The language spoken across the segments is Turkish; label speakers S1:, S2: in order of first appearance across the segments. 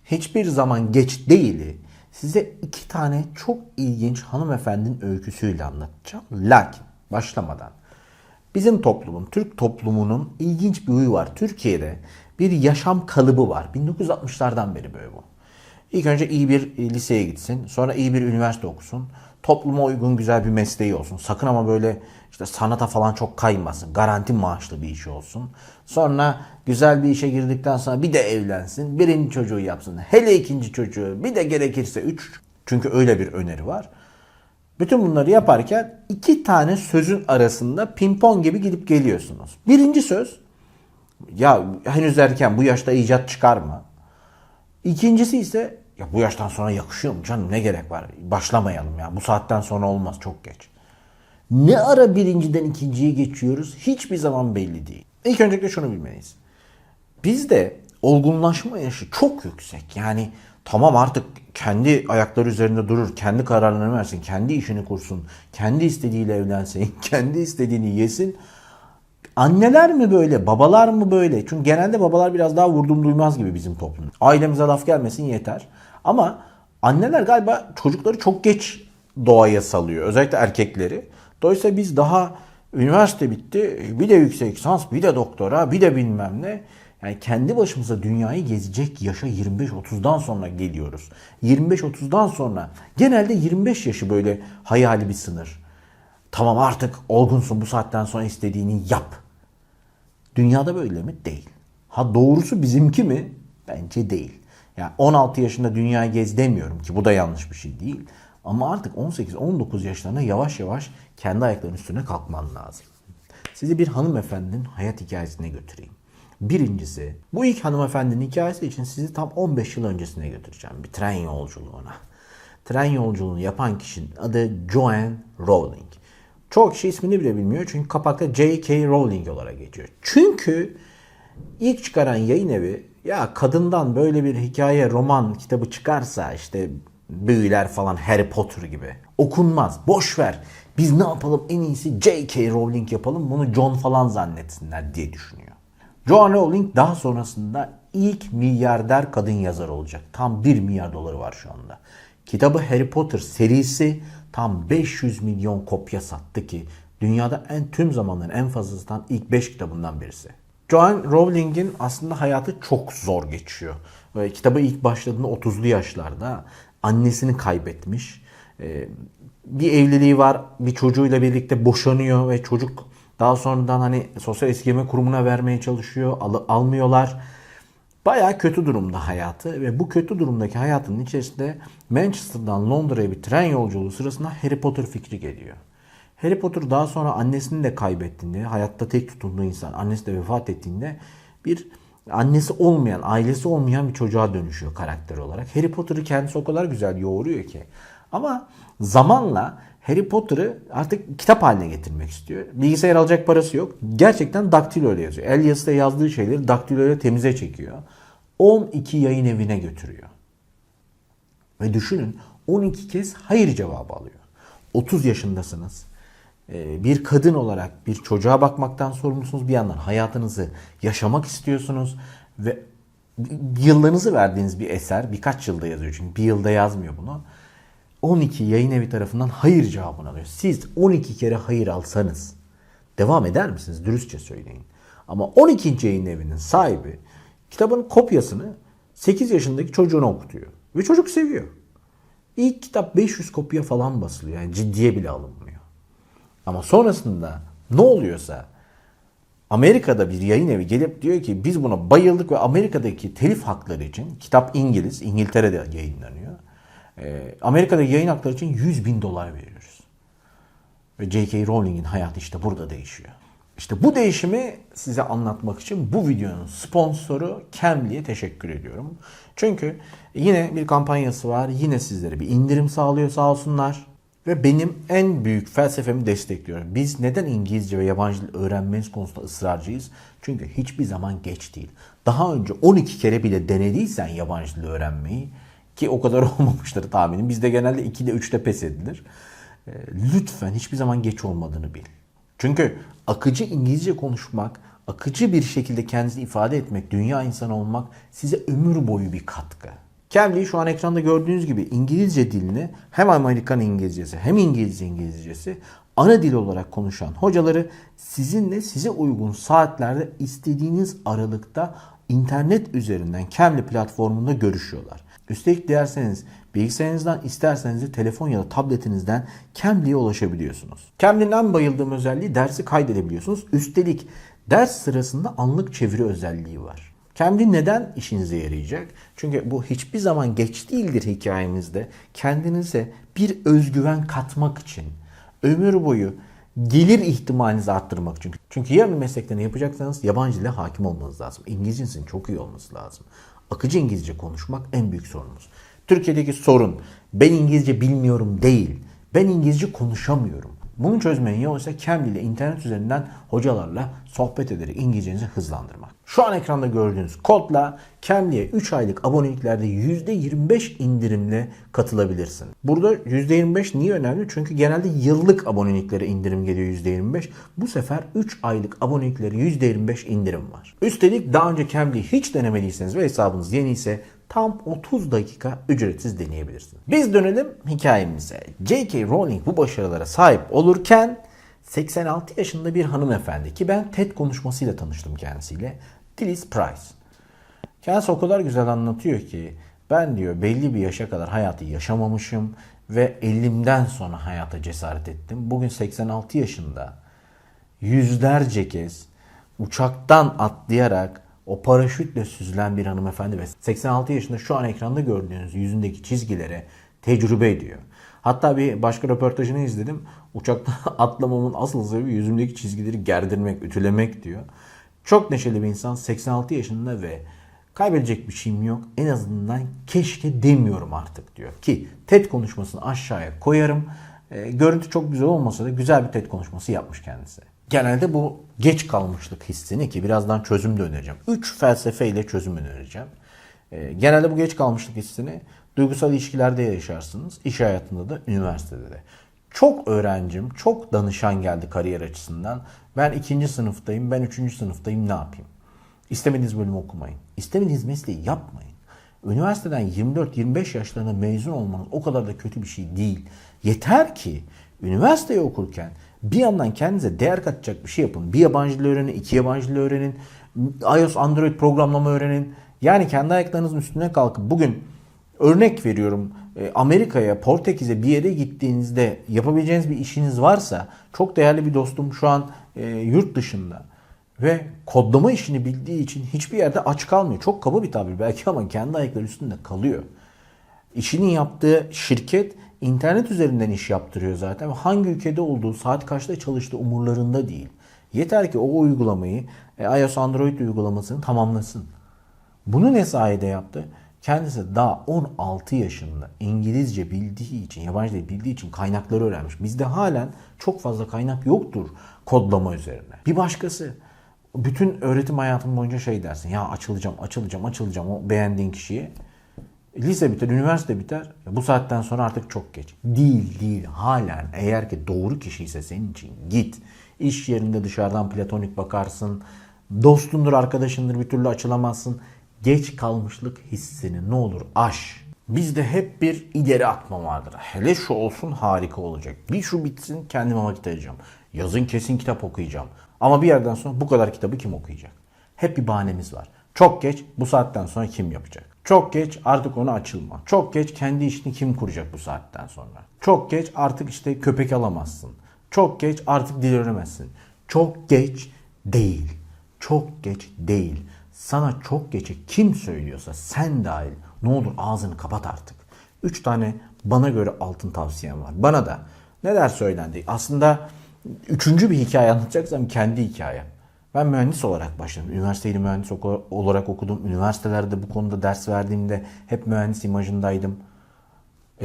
S1: Hiçbir zaman geç değili size iki tane çok ilginç hanımefendinin öyküsüyle anlatacağım. Lakin başlamadan bizim toplumun, Türk toplumunun ilginç bir huyu var. Türkiye'de bir yaşam kalıbı var. 1960'lardan beri böyle bu. İlk önce iyi bir liseye gitsin, sonra iyi bir üniversite okusun. Topluma uygun güzel bir mesleği olsun. Sakın ama böyle işte sanata falan çok kaymasın. Garanti maaşlı bir işi olsun. Sonra güzel bir işe girdikten sonra bir de evlensin. Birinci çocuğu yapsın. Hele ikinci çocuğu. Bir de gerekirse üç. Çünkü öyle bir öneri var. Bütün bunları yaparken iki tane sözün arasında pimpon gibi gidip geliyorsunuz. Birinci söz, ya henüz erken, bu yaşta icat çıkarma. İkincisi ise, ya bu yaştan sonra yakışıyor mu canım, ne gerek var, başlamayalım ya, bu saatten sonra olmaz, çok geç. Ne ara birinciden ikinciye geçiyoruz hiçbir zaman belli değil. İlk öncelikle şunu bilmeliyiz. Bizde olgunlaşma yaşı çok yüksek. Yani tamam, artık kendi ayakları üzerinde durur, kendi kararlarını versin, kendi işini kursun, kendi istediğiyle evlensin, kendi istediğini yesin. Anneler mi böyle, babalar mı böyle? Çünkü genelde babalar biraz daha vurdum duymaz gibi bizim toplumda. Ailemize laf gelmesin yeter. Ama anneler galiba çocukları çok geç doğaya salıyor. Özellikle erkekleri. Dolayısıyla biz daha üniversite bitti, bir de yüksek lisans, bir de doktora, bir de bilmem ne. Yani kendi başımıza dünyayı gezecek yaşa 25-30'dan sonra geliyoruz. 25-30'dan sonra genelde 25 yaşı böyle hayali bir sınır. Tamam, artık olgunsun, bu saatten sonra istediğini yap. Dünyada böyle mi? Değil. Ha, doğrusu bizimki mi? Bence değil. Yani 16 yaşında dünyayı gez demiyorum ki, bu da yanlış bir şey değil. Ama artık 18-19 yaşlarına yavaş yavaş kendi ayaklarının üstüne kalkman lazım. Sizi bir hanımefendinin hayat hikayesine götüreyim. Birincisi, bu ilk hanımefendinin hikayesi için sizi tam 15 yıl öncesine götüreceğim. Bir tren yolculuğuna. Tren yolculuğunu yapan kişinin adı Joanne Rowling. Çoğu kişi ismini bile bilmiyor çünkü kapakta J.K. Rowling olarak geçiyor. Çünkü ilk çıkaran yayın evi, ya kadından böyle bir hikaye, roman kitabı çıkarsa, işte büyüler falan, Harry Potter gibi, okunmaz, boş ver, biz ne yapalım, en iyisi J.K. Rowling yapalım, bunu John falan zannetsinler diye düşünüyor. Joanne Rowling daha sonrasında ilk milyarder kadın yazar olacak. Tam 1 milyar doları var şu anda. Kitabı Harry Potter serisi tam 500 milyon kopya sattı ki dünyada tüm zamanların en fazla satan ilk 5 kitabından birisi. Joanne Rowling'in aslında hayatı çok zor geçiyor. Ve kitaba ilk başladığında 30'lu yaşlarda annesini kaybetmiş. Bir evliliği var, bir çocuğuyla birlikte boşanıyor ve çocuk daha sonradan hani sosyal esirgeme kurumuna vermeye çalışıyor, almıyorlar. Bayağı kötü durumda hayatı ve bu kötü durumdaki hayatının içerisinde Manchester'dan Londra'ya bir tren yolculuğu sırasında Harry Potter fikri geliyor. Harry Potter daha sonra annesini de kaybettiğinde, hayatta tek tutunduğu insan, annesi de vefat ettiğinde bir annesi olmayan, ailesi olmayan bir çocuğa dönüşüyor karakter olarak. Harry Potter'ı kendisi o kadar güzel yoğuruyor ki. Ama zamanla Harry Potter'ı artık kitap haline getirmek istiyor. Bilgisayar alacak parası yok. Gerçekten daktilo ile yazıyor. El yazısıyla yazdığı şeyleri daktilo ile temize çekiyor. 12 yayın evine götürüyor. Ve düşünün, 12 kez hayır cevabı alıyor. 30 yaşındasınız. Bir kadın olarak bir çocuğa bakmaktan sorumlusunuz. Bir yandan hayatınızı yaşamak istiyorsunuz. Ve yıllarınızı verdiğiniz bir eser, birkaç yılda yazıyor çünkü bir yılda yazmıyor bunu. 12 yayın evi tarafından hayır cevabını alıyor. Siz 12 kere hayır alsanız devam eder misiniz? Dürüstçe söyleyin. Ama 12. yayın evinin sahibi kitabın kopyasını 8 yaşındaki çocuğuna okutuyor. Ve çocuk seviyor. İlk kitap 500 kopya falan basılıyor. Yani ciddiye bile alınmıyor. Ama sonrasında ne oluyorsa Amerika'da bir yayın evi gelip diyor ki biz buna bayıldık ve Amerika'daki telif hakları için, kitap İngiliz, İngiltere'de yayınlanıyor. Amerika'daki yayın hakları için $100.000 veriyoruz. Ve J.K. Rowling'in hayatı işte burada değişiyor. İşte bu değişimi size anlatmak için bu videonun sponsoru Cambly'e teşekkür ediyorum. Çünkü yine bir kampanyası var. Yine sizlere bir indirim sağlıyor sağ olsunlar. Ve benim en büyük felsefemi destekliyor. Biz neden İngilizce ve yabancı dil öğrenmeniz konusunda ısrarcıyız? Çünkü hiçbir zaman geç değil. Daha önce 12 kere bile denediysen yabancı dil öğrenmeyi, ki o kadar olmamıştır tahminim. Bizde genelde 2'de 3'te pes edilir. Lütfen hiçbir zaman geç olmadığını bil. Çünkü akıcı İngilizce konuşmak, akıcı bir şekilde kendinizi ifade etmek, dünya insanı olmak size ömür boyu bir katkı. Cambly şu an ekranda gördüğünüz gibi İngilizce dilini hem Amerikan İngilizcesi hem İngilizcesi ana dil olarak konuşan hocaları sizinle size uygun saatlerde istediğiniz aralıkta internet üzerinden Cambly platformunda görüşüyorlar. Üstelik dilerseniz bilgisayarınızdan, isterseniz de telefon ya da tabletinizden Cambly'ye ulaşabiliyorsunuz. Cambly'nin en bayıldığım özelliği dersi kaydedebiliyorsunuz. Üstelik ders sırasında anlık çeviri özelliği var. Cambly neden işinize yarayacak? Çünkü bu hiçbir zaman geç değildir hikayemizde. Kendinize bir özgüven katmak için, ömür boyu gelir ihtimalinizi arttırmak için. Çünkü yarın bir meslekte ne yapacaksanız yabancı dile hakim olmanız lazım. İngilizcenizin çok iyi olması lazım. Akıcı İngilizce konuşmak en büyük sorunumuz. Türkiye'deki sorun ben İngilizce bilmiyorum değil. Ben İngilizce konuşamıyorum. Bunu çözmenin yolu ise Cambly ile internet üzerinden hocalarla sohbet ederek İngilizcenizi hızlandırmak. Şu an ekranda gördüğünüz kodla Cambly'ye 3 aylık aboneliklerde %25 indirimle katılabilirsin. Burada %25 niye önemli? Çünkü genelde yıllık aboneliklere indirim geliyor %25. Bu sefer 3 aylık aboneliklere %25 indirim var. Üstelik daha önce Cambly'yi hiç denemediyseniz ve hesabınız yeni ise tam 30 dakika ücretsiz deneyebilirsiniz. Biz dönelim hikayemize. J.K. Rowling bu başarılara sahip olurken 86 yaşında bir hanımefendi ki ben TED konuşmasıyla tanıştım kendisiyle. Liz Price. Kendisi o kadar güzel anlatıyor ki ben diyor belli bir yaşa kadar hayatı yaşamamışım ve 50'imden sonra hayata cesaret ettim. Bugün 86 yaşında yüzlerce kez uçaktan atlayarak o paraşütle süzülen bir hanımefendi ve 86 yaşında şu an ekranda gördüğünüz yüzündeki çizgilere tecrübe ediyor. Hatta bir başka röportajını izledim. Uçaktan atlamamın asıl sebebi yüzümdeki çizgileri gerdirmek, ütülemek diyor. Çok neşeli bir insan, 86 yaşında ve kaybedecek bir şeyim yok. En azından keşke demiyorum artık diyor. Ki TED konuşmasını aşağıya koyarım. Görüntü çok güzel olmasa da güzel bir TED konuşması yapmış kendisi. Genelde bu geç kalmışlık hissini ki birazdan çözüm de önereceğim. 3 felsefeyle çözüm önereceğim. Genelde bu geç kalmışlık hissini duygusal ilişkilerde yaşarsınız. İş hayatında da, üniversitede de. Çok öğrencim, çok danışan geldi kariyer açısından. Ben 2. sınıftayım, ben 3. sınıftayım ne yapayım? İstemediğiniz bölümü okumayın. İstemediğiniz mesleği yapmayın. Üniversiteden 24-25 yaşlarında mezun olmanız o kadar da kötü bir şey değil. Yeter ki üniversiteyi okurken bir yandan kendinize değer katacak bir şey yapın. Bir yabancı dil öğrenin, 2 yabancı dil öğrenin, iOS, Android programlama öğrenin. Yani kendi ayaklarınızın üstüne kalkıp bugün örnek veriyorum Amerika'ya, Portekiz'e bir yere gittiğinizde yapabileceğiniz bir işiniz varsa çok değerli bir dostum şu an yurt dışında ve kodlama işini bildiği için hiçbir yerde aç kalmıyor. Çok kaba bir tabir belki ama kendi ayakları üstünde kalıyor. İşinin yaptığı şirket internet üzerinden iş yaptırıyor zaten. Hangi ülkede olduğu, saat kaçta çalıştığı umurlarında değil. Yeter ki o uygulamayı, iOS Android uygulamasını tamamlasın. Bunu ne sayede yaptı? Kendisi daha 16 yaşında İngilizce bildiği için, yabancı dil bildiği için kaynakları öğrenmiş. Bizde halen çok fazla kaynak yoktur kodlama üzerine. Bir başkası bütün öğretim hayatım boyunca şey dersin. Ya açılacağım o beğendiğin kişiye. Lise biter, üniversite biter. Bu saatten sonra artık çok geç. Değil. Halen eğer ki doğru kişi ise senin için git. İş yerinde dışarıdan platonik bakarsın. Dostundur, arkadaşındır, bir türlü açılamazsın. Geç kalmışlık hissini ne olur aş. Bizde hep bir ileri atma vardır. Hele şu olsun harika olacak. Bir şu bitsin kendime vakit ayıracağım. Yazın kesin kitap okuyacağım. Ama bir yerden sonra bu kadar kitabı kim okuyacak? Hep bir bahanemiz var. Çok geç, bu saatten sonra kim yapacak? Çok geç, artık ona açılma. Çok geç, kendi işini kim kuracak bu saatten sonra? Çok geç, artık işte köpek alamazsın. Çok geç, artık dil öğrenemezsin. Çok geç değil. Çok geç değil. Sana çok geçe kim söylüyorsa sen dahil ne olur ağzını kapat artık. 3 tane bana göre altın tavsiyem var. Bana da neler söylendi? Aslında 3. bir hikaye anlatacaksam kendi hikayem. Ben mühendis olarak başladım. Üniversiteyi mühendis olarak okudum. Üniversitelerde bu konuda ders verdiğimde hep mühendis imajındaydım.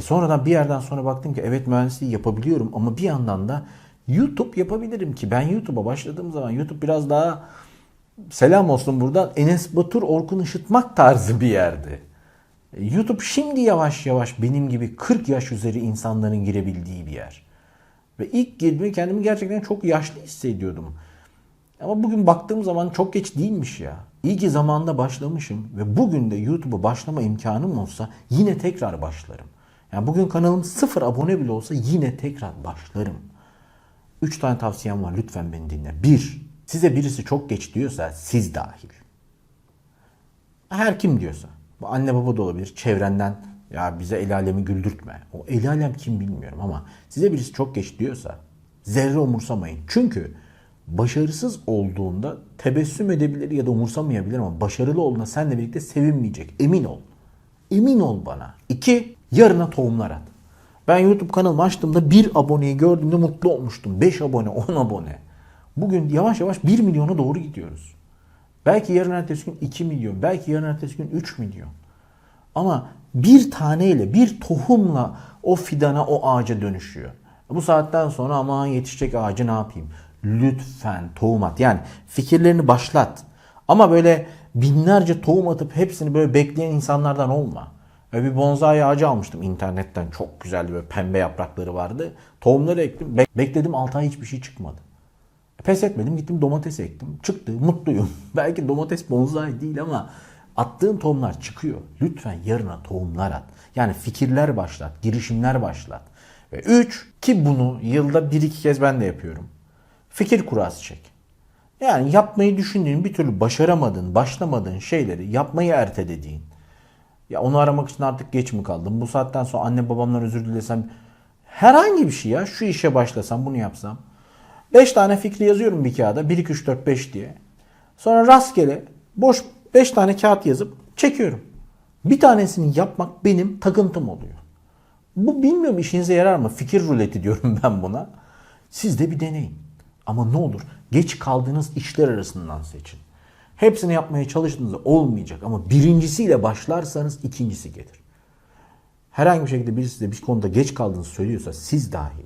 S1: Sonradan bir yerden sonra baktım ki evet mühendisliği yapabiliyorum ama bir yandan da YouTube yapabilirim ki. Ben YouTube'a başladığım zaman YouTube biraz daha selam olsun buradan Enes Batur, Orkun Işıtmak tarzı bir yerdi. YouTube şimdi yavaş yavaş benim gibi 40 yaş üzeri insanların girebildiği bir yer. Ve ilk girdiğimde kendimi gerçekten çok yaşlı hissediyordum. Ama bugün baktığım zaman çok geç değilmiş ya. İyi ki zamanında başlamışım ve bugün de YouTube'a başlama imkanım olsa yine tekrar başlarım. Yani bugün kanalım 0 abone bile olsa yine tekrar başlarım. 3 tane tavsiyem var, lütfen beni dinle. 1. Size birisi çok geç diyorsa, siz dahil. Her kim diyorsa. Bu anne baba da olabilir. Çevrenden ya bize el alemi güldürtme. O el alem kim bilmiyorum ama size birisi çok geç diyorsa zerre umursamayın. Çünkü başarısız olduğunda tebessüm edebilir ya da umursamayabilir ama başarılı olduğunda seninle birlikte sevinmeyecek. Emin ol. Emin ol bana. 2. Yarına tohumlar at. Ben YouTube kanalımı açtığımda 1 aboneyi gördüğümde mutlu olmuştum. 5 abone, 10 abone. Bugün yavaş yavaş 1 milyona doğru gidiyoruz. Belki yarın ertesi gün 2 milyon, belki yarın ertesi gün 3 milyon. Ama bir taneyle, bir tohumla o fidana, o ağaca dönüşüyor. Bu saatten sonra aman yetişecek ağacı ne yapayım? Lütfen tohum at. Yani fikirlerini başlat. Ama böyle binlerce tohum atıp hepsini böyle bekleyen insanlardan olma. Böyle bir bonsai ağacı almıştım internetten. Çok güzeldi, böyle pembe yaprakları vardı. Tohumları ektim. Bekledim 6 ay hiçbir şey çıkmadı. Pes etmedim, gittim domates ektim. Çıktı, mutluyum. Belki domates bonsai değil ama attığın tohumlar çıkıyor. Lütfen yarına tohumlar at. Yani fikirler başlat, girişimler başlat. Ve 3, ki bunu yılda 1-2 kez ben de yapıyorum. Fikir kurası çek. Yani yapmayı düşündüğün, bir türlü başaramadığın, başlamadığın şeyleri yapmayı ertelediğin. Ya onu aramak için artık geç mi kaldım? Bu saatten sonra anne babamdan özür dilesem, herhangi bir şey ya, şu işe başlasam, bunu yapsam. 5 tane fikri yazıyorum bir kağıda. 1, 2, 3, 4, 5 diye. Sonra rastgele boş 5 tane kağıt yazıp çekiyorum. Bir tanesini yapmak benim takıntım oluyor. Bu bilmiyorum işinize yarar mı? Fikir ruleti diyorum ben buna. Siz de bir deneyin. Ama ne olur geç kaldığınız işler arasından seçin. Hepsini yapmaya çalıştığınızda olmayacak ama birincisiyle başlarsanız ikincisi gelir. Herhangi bir şekilde birisi de bir konuda geç kaldığınızı söylüyorsa, siz dahil,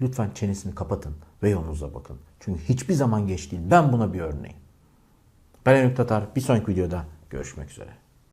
S1: lütfen çenesini kapatın ve yolunuza bakın. Çünkü hiçbir zaman geç değil. Ben buna bir örneğim. Ben Enik Tatar. Bir sonraki videoda görüşmek üzere.